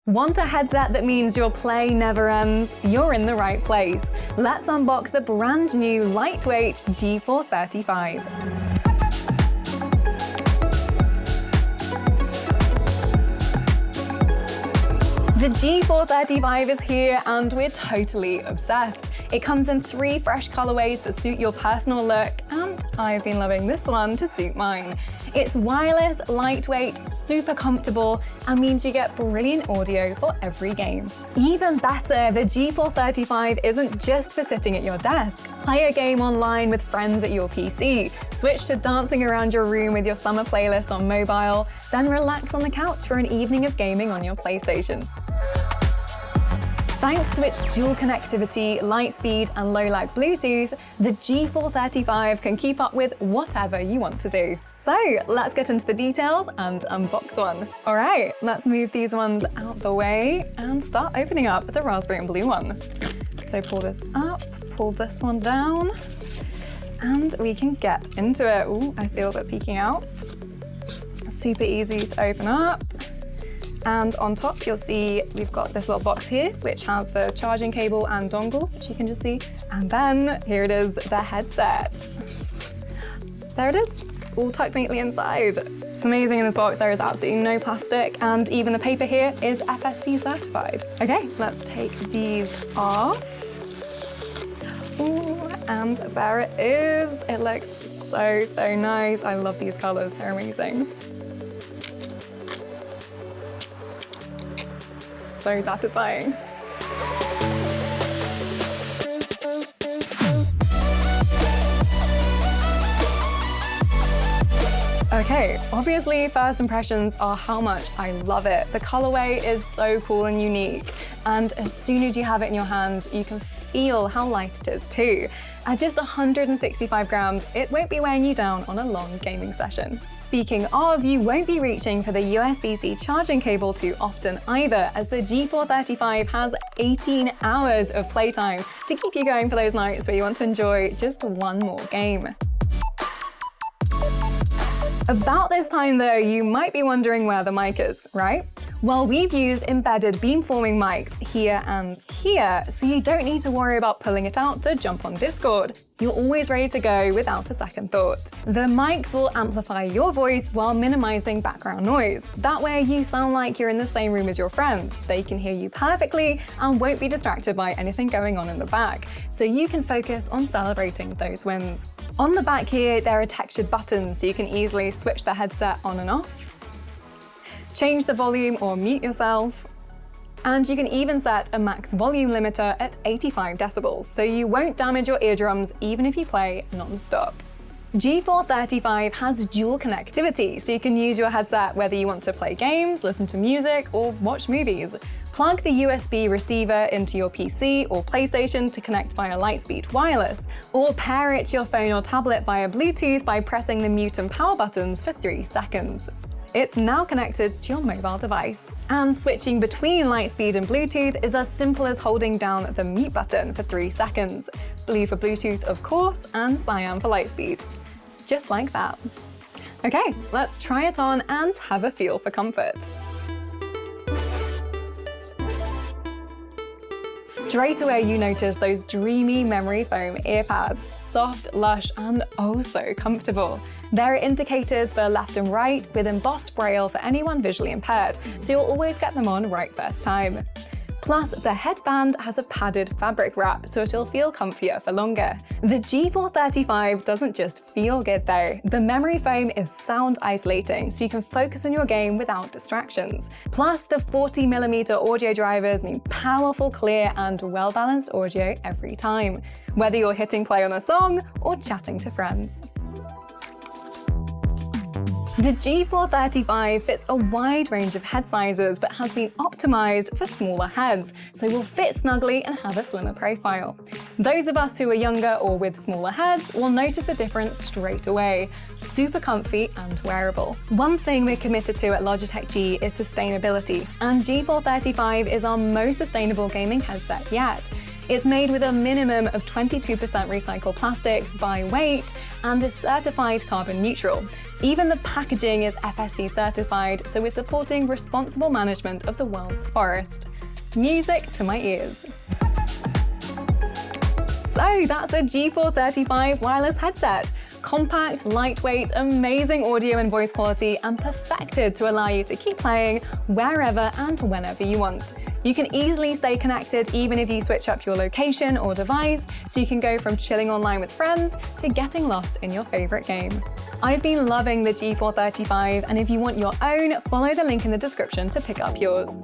Want a headset that means your play never ends? You're in the right place. Let's unbox the brand new lightweight G435. The G435 is here and we're totally obsessed. It comes in 3 fresh colorways to suit your personal look, and I've been loving this one to suit mine. It's wireless, lightweight, super comfortable, and means you get brilliant audio for every game. Even better, the G435 isn't just for sitting at your desk. Play a game online with friends at your PC, switch to dancing around your room with your summer playlist on mobile, then relax on the couch for an evening of gaming on your PlayStation. Thanks to its dual connectivity, light speed, and low-lag Bluetooth, the G435 can keep up with whatever you want to do. So let's get into the details and unbox one. All right, let's move these ones out the way and start opening up the raspberry and blue one. So pull this up, pull this one down, and we can get into it. Ooh, I see a little bit peeking out. Super easy to open up. And on top, you'll see we've got this little box here, which has the charging cable and dongle, which you can just see. And then here it is, the headset. There it is, all tucked neatly inside. It's amazing in this box, there is absolutely no plastic, and even the paper here is FSC certified. Okay, let's take these off. Ooh, and there it is. It looks so nice. I love these colors, they're amazing. So satisfying. Okay, obviously first impressions are how much I love it. The colorway is so cool and unique, and as soon as you have it in your hands, you can feel how light it is too. At just 165 grams, it won't be weighing you down on a long gaming session. Speaking of, you won't be reaching for the USB-C charging cable too often either, as the G435 has 18 hours of playtime to keep you going for those nights where you want to enjoy just one more game. About this time though, you might be wondering where the mic is, right? Well, we've used embedded beamforming mics here and here, so you don't need to worry about pulling it out to jump on Discord. You're always ready to go without a second thought. The mics will amplify your voice while minimizing background noise. That way you sound like you're in the same room as your friends. They can hear you perfectly and won't be distracted by anything going on in the back, so you can focus on celebrating those wins. On the back here, there are textured buttons, so you can easily switch the headset on and off, change the volume or mute yourself, and you can even set a max volume limiter at 85 decibels, so you won't damage your eardrums even if you play non-stop. G435 has dual connectivity, so you can use your headset whether you want to play games, listen to music, or watch movies. Plug the USB receiver into your PC or PlayStation to connect via Lightspeed Wireless, or pair it to your phone or tablet via Bluetooth by pressing the mute and power buttons for 3 seconds. It's now connected to your mobile device. And switching between Lightspeed and Bluetooth is as simple as holding down the mute button for 3 seconds. Blue for Bluetooth, of course, and cyan for Lightspeed. Just like that. Okay, let's try it on and have a feel for comfort. Straight away you notice those dreamy memory foam earpads. Soft, lush, and oh so comfortable. There are indicators for left and right with embossed braille for anyone visually impaired, so you'll always get them on right first time. Plus, the headband has a padded fabric wrap, so it'll feel comfier for longer. The G435 doesn't just feel good though. The memory foam is sound isolating, so you can focus on your game without distractions. Plus, the 40mm audio drivers mean powerful, clear, and well-balanced audio every time, whether you're hitting play on a song or chatting to friends. The G435 fits a wide range of head sizes but has been optimized for smaller heads, so will fit snugly and have a slimmer profile. Those of us who are younger or with smaller heads will notice the difference straight away. Super comfy and wearable. One thing we're committed to at Logitech G is sustainability, and G435 is our most sustainable gaming headset yet. It's made with a minimum of 22% recycled plastics by weight and is certified carbon neutral. Even the packaging is FSC certified, so we're supporting responsible management of the world's forest. Music to my ears. So that's the G435 wireless headset. Compact, lightweight, amazing audio and voice quality, and perfected to allow you to keep playing wherever and whenever you want. You can easily stay connected even if you switch up your location or device, so you can go from chilling online with friends to getting lost in your favorite game. I've been loving the G435, and if you want your own, follow the link in the description to pick up yours.